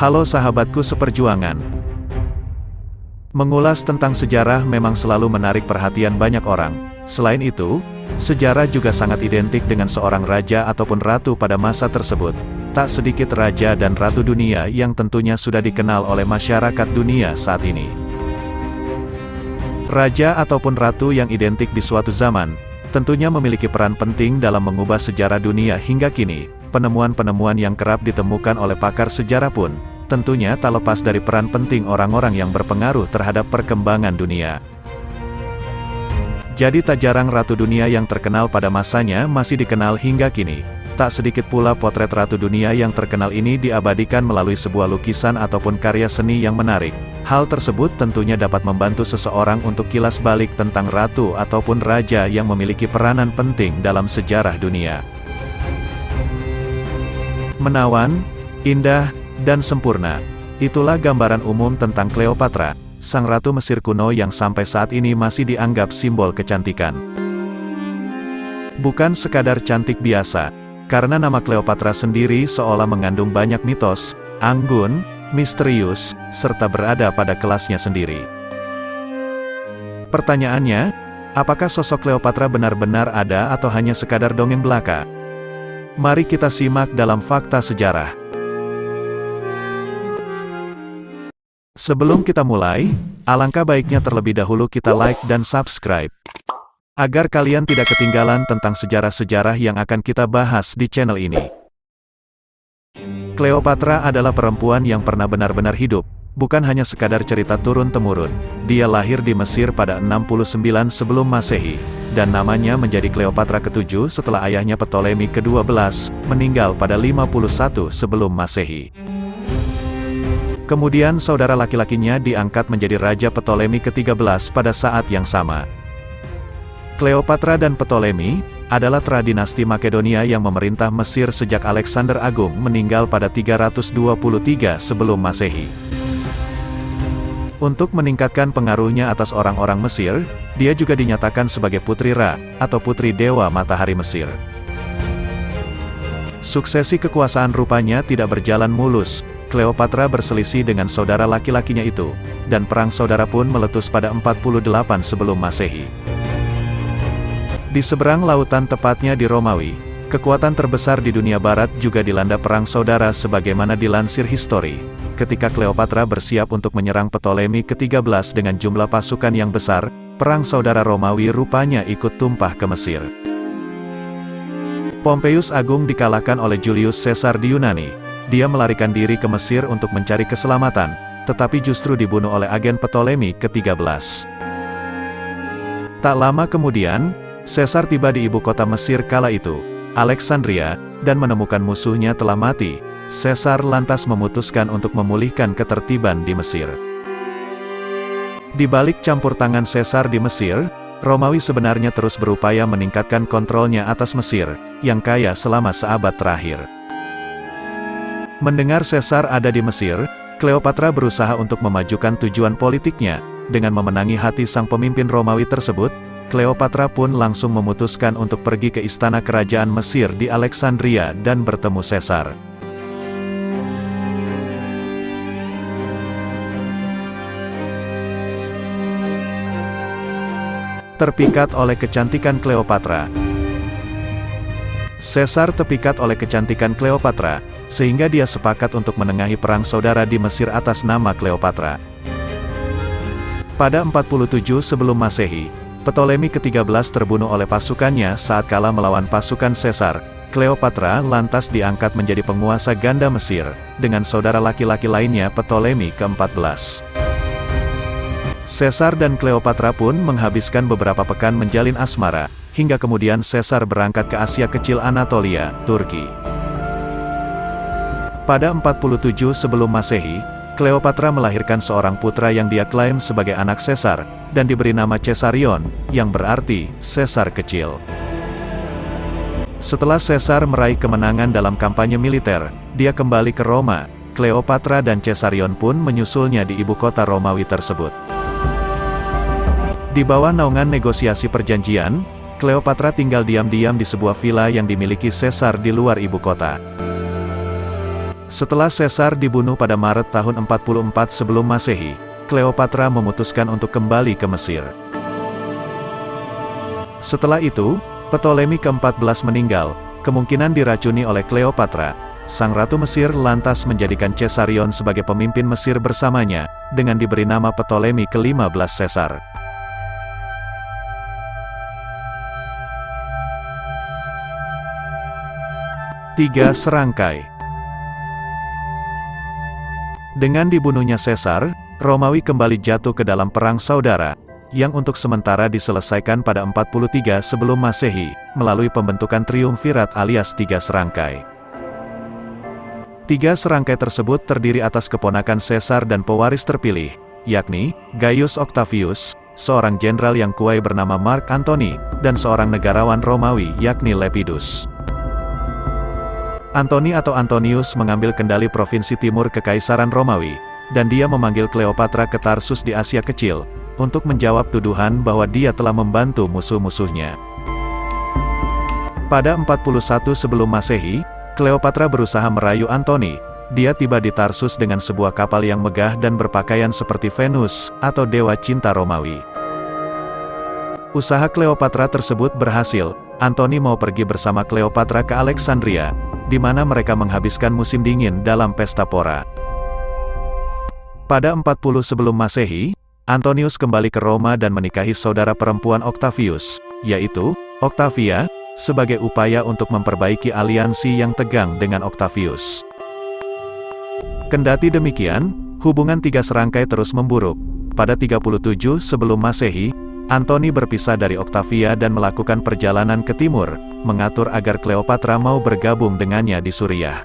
Halo sahabatku seperjuangan. Mengulas tentang sejarah memang selalu menarik perhatian banyak orang. Selain itu, sejarah juga sangat identik dengan seorang raja ataupun ratu pada masa tersebut. Tak sedikit raja dan ratu dunia yang tentunya sudah dikenal oleh masyarakat dunia saat ini. Raja ataupun ratu yang identik di suatu zaman, tentunya memiliki peran penting dalam mengubah sejarah dunia hingga kini. Penemuan-penemuan yang kerap ditemukan oleh pakar sejarah pun, tentunya tak lepas dari peran penting orang-orang yang berpengaruh terhadap perkembangan dunia. Jadi tak jarang ratu dunia yang terkenal pada masanya masih dikenal hingga kini. Tak sedikit pula potret ratu dunia yang terkenal ini diabadikan melalui sebuah lukisan ataupun karya seni yang menarik. Hal tersebut tentunya dapat membantu seseorang untuk kilas balik tentang ratu ataupun raja yang memiliki peranan penting dalam sejarah dunia. Menawan, indah, dan sempurna. Itulah gambaran umum tentang Cleopatra, sang ratu Mesir kuno yang sampai saat ini masih dianggap simbol kecantikan. Bukan sekadar cantik biasa, karena nama Cleopatra sendiri seolah mengandung banyak mitos, anggun, misterius, serta berada pada kelasnya sendiri. Pertanyaannya, apakah sosok Cleopatra benar-benar ada atau hanya sekadar dongeng belaka? Mari kita simak dalam fakta sejarah. Sebelum kita mulai, alangkah baiknya terlebih dahulu kita like dan subscribe, agar kalian tidak ketinggalan tentang sejarah-sejarah yang akan kita bahas di channel ini. Cleopatra adalah perempuan yang pernah benar-benar hidup, bukan hanya sekadar cerita turun-temurun. Dia lahir di Mesir pada 69 sebelum Masehi, dan namanya menjadi Cleopatra ke-7 setelah ayahnya Ptolemy ke-12, meninggal pada 51 sebelum Masehi. Kemudian saudara laki-lakinya diangkat menjadi Raja Ptolemy ke-13 pada saat yang sama. Cleopatra dan Ptolemy adalah dinasti Makedonia yang memerintah Mesir sejak Alexander Agung meninggal pada 323 sebelum Masehi. Untuk meningkatkan pengaruhnya atas orang-orang Mesir, dia juga dinyatakan sebagai Putri Ra, atau Putri Dewa Matahari Mesir. Suksesi kekuasaan rupanya tidak berjalan mulus. Cleopatra berselisih dengan saudara laki-lakinya itu, dan perang saudara pun meletus pada 48 sebelum Masehi. Di seberang lautan, tepatnya di Romawi, kekuatan terbesar di dunia barat juga dilanda perang saudara sebagaimana dilansir histori. Ketika Cleopatra bersiap untuk menyerang Ptolemy ke-13 dengan jumlah pasukan yang besar, perang saudara Romawi rupanya ikut tumpah ke Mesir. Pompeius Agung dikalahkan oleh Julius Caesar di Yunani. Dia melarikan diri ke Mesir untuk mencari keselamatan, tetapi justru dibunuh oleh agen Ptolemy ke-13. Tak lama kemudian, Caesar tiba di ibu kota Mesir kala itu, Alexandria, dan menemukan musuhnya telah mati. Caesar lantas memutuskan untuk memulihkan ketertiban di Mesir. Di balik campur tangan Caesar di Mesir, Romawi sebenarnya terus berupaya meningkatkan kontrolnya atas Mesir, yang kaya selama seabad terakhir. Mendengar Caesar ada di Mesir, Cleopatra berusaha untuk memajukan tujuan politiknya. Dengan memenangi hati sang pemimpin Romawi tersebut, Cleopatra pun langsung memutuskan untuk pergi ke istana kerajaan Mesir di Alexandria dan bertemu Caesar. Terpikat oleh kecantikan Cleopatra. Caesar terpikat oleh kecantikan Cleopatra, sehingga dia sepakat untuk menengahi perang saudara di Mesir atas nama Cleopatra. Pada 47 sebelum Masehi, Ptolemy ke-13 terbunuh oleh pasukannya saat kalah melawan pasukan Caesar. Cleopatra lantas diangkat menjadi penguasa ganda Mesir, dengan saudara laki-laki lainnya Ptolemy ke-14. Caesar dan Cleopatra pun menghabiskan beberapa pekan menjalin asmara, hingga kemudian Caesar berangkat ke Asia Kecil Anatolia, Turki. Pada 47 sebelum Masehi, Cleopatra melahirkan seorang putra yang dia klaim sebagai anak Caesar, dan diberi nama Caesarion, yang berarti Caesar kecil. Setelah Caesar meraih kemenangan dalam kampanye militer, dia kembali ke Roma. Cleopatra dan Caesarion pun menyusulnya di ibu kota Romawi tersebut. Di bawah naungan negosiasi perjanjian, Cleopatra tinggal diam-diam di sebuah villa yang dimiliki Caesar di luar ibu kota. Setelah Caesar dibunuh pada Maret tahun 44 sebelum Masehi, Cleopatra memutuskan untuk kembali ke Mesir. Setelah itu, Ptolemy ke-14 meninggal, kemungkinan diracuni oleh Cleopatra. Sang Ratu Mesir lantas menjadikan Caesarion sebagai pemimpin Mesir bersamanya, dengan diberi nama Ptolemy ke-15 Caesar. Tiga serangkai. Dengan dibunuhnya Caesar, Romawi kembali jatuh ke dalam perang saudara, yang untuk sementara diselesaikan pada 43 sebelum Masehi, melalui pembentukan triumvirat alias tiga serangkai. Tiga serangkai tersebut terdiri atas keponakan Caesar dan pewaris terpilih, yakni Gaius Octavius, seorang jenderal yang kuat bernama Mark Antony, dan seorang negarawan Romawi yakni Lepidus. Antony atau Antonius mengambil kendali provinsi timur Kekaisaran Romawi, dan dia memanggil Cleopatra ke Tarsus di Asia Kecil, untuk menjawab tuduhan bahwa dia telah membantu musuh-musuhnya. Pada 41 sebelum Masehi, Cleopatra berusaha merayu Antony. Dia tiba di Tarsus dengan sebuah kapal yang megah dan berpakaian seperti Venus, atau dewa cinta Romawi. Usaha Cleopatra tersebut berhasil. Antony mau pergi bersama Cleopatra ke Alexandria, di mana mereka menghabiskan musim dingin dalam pesta pora. Pada 40 sebelum Masehi, Antonius kembali ke Roma dan menikahi saudara perempuan Octavius, yaitu Octavia, sebagai upaya untuk memperbaiki aliansi yang tegang dengan Octavius. Kendati demikian, hubungan tiga serangkai terus memburuk. Pada 37 sebelum Masehi, Antony berpisah dari Octavia dan melakukan perjalanan ke timur, mengatur agar Cleopatra mau bergabung dengannya di Suriah.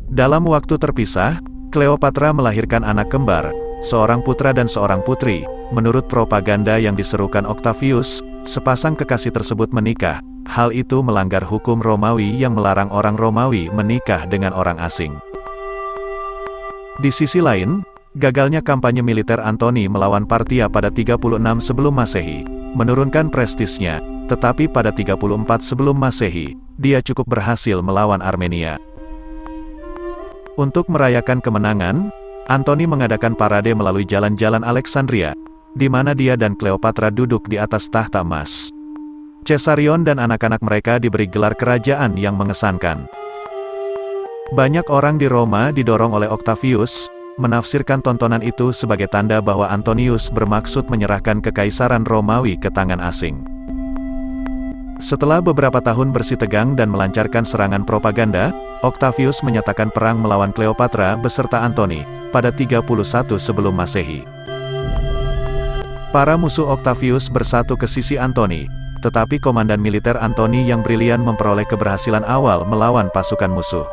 Dalam waktu terpisah, Cleopatra melahirkan anak kembar, seorang putra dan seorang putri. Menurut propaganda yang diserukan Octavius, sepasang kekasih tersebut menikah. Hal itu melanggar hukum Romawi yang melarang orang Romawi menikah dengan orang asing. Di sisi lain, gagalnya kampanye militer Antony melawan Partia pada 36 sebelum Masehi, menurunkan prestisnya, tetapi pada 34 sebelum Masehi, dia cukup berhasil melawan Armenia. Untuk merayakan kemenangan, Antony mengadakan parade melalui jalan-jalan Alexandria, di mana dia dan Cleopatra duduk di atas tahta emas. Caesarion dan anak-anak mereka diberi gelar kerajaan yang mengesankan. Banyak orang di Roma didorong oleh Octavius, menafsirkan tontonan itu sebagai tanda bahwa Antonius bermaksud menyerahkan kekaisaran Romawi ke tangan asing. Setelah beberapa tahun bersitegang dan melancarkan serangan propaganda, Octavius menyatakan perang melawan Cleopatra beserta Antony, pada 31 sebelum Masehi. Para musuh Octavius bersatu ke sisi Antony, tetapi komandan militer Antony yang brilian memperoleh keberhasilan awal melawan pasukan musuh.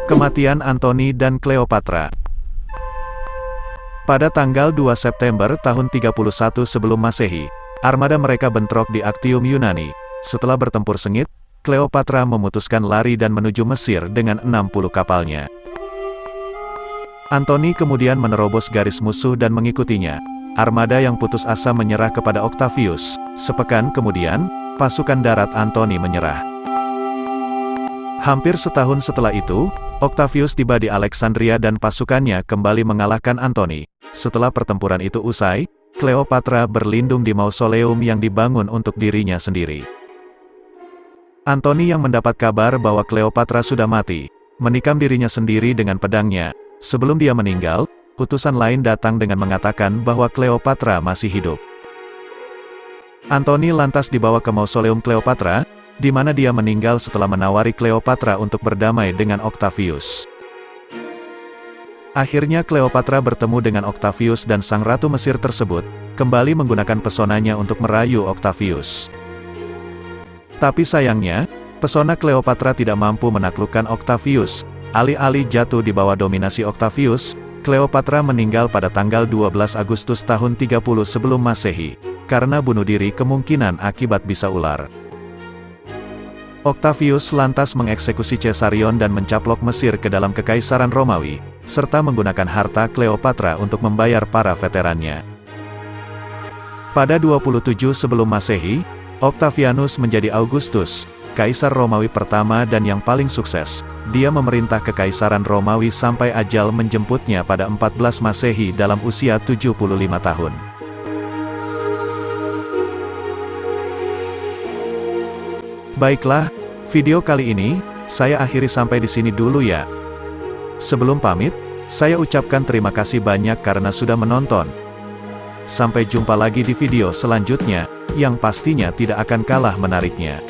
Kematian Antony dan Cleopatra. Pada tanggal 2 September tahun 31 sebelum Masehi, armada mereka bentrok di Actium Yunani. Setelah bertempur sengit, Cleopatra memutuskan lari dan menuju Mesir dengan 60 kapalnya. Antony kemudian menerobos garis musuh dan mengikutinya. Armada yang putus asa menyerah kepada Octavius. Sepekan kemudian, pasukan darat Antony menyerah. Hampir setahun setelah itu, Octavius tiba di Alexandria dan pasukannya kembali mengalahkan Antony. Setelah pertempuran itu usai, Cleopatra berlindung di mausoleum yang dibangun untuk dirinya sendiri. Antony yang mendapat kabar bahwa Cleopatra sudah mati, menikam dirinya sendiri dengan pedangnya. Sebelum dia meninggal, utusan lain datang dengan mengatakan bahwa Cleopatra masih hidup. Antony lantas dibawa ke mausoleum Cleopatra, di mana dia meninggal setelah menawari Cleopatra untuk berdamai dengan Octavius. Akhirnya Cleopatra bertemu dengan Octavius dan sang ratu Mesir tersebut, kembali menggunakan pesonanya untuk merayu Octavius. Tapi sayangnya, pesona Cleopatra tidak mampu menaklukkan Octavius. Alih-alih jatuh di bawah dominasi Octavius, Cleopatra meninggal pada tanggal 12 Agustus tahun 30 sebelum Masehi, karena bunuh diri kemungkinan akibat bisa ular. Octavius lantas mengeksekusi Caesarion dan mencaplok Mesir ke dalam kekaisaran Romawi, serta menggunakan harta Cleopatra untuk membayar para veterannya. Pada 27 sebelum Masehi, Octavianus menjadi Augustus, Kaisar Romawi pertama dan yang paling sukses. Dia memerintah kekaisaran Romawi sampai ajal menjemputnya pada 14 Masehi dalam usia 75 tahun. Baiklah, video kali ini, saya akhiri sampai di sini dulu ya. Sebelum pamit, saya ucapkan terima kasih banyak karena sudah menonton. Sampai jumpa lagi di video selanjutnya, yang pastinya tidak akan kalah menariknya.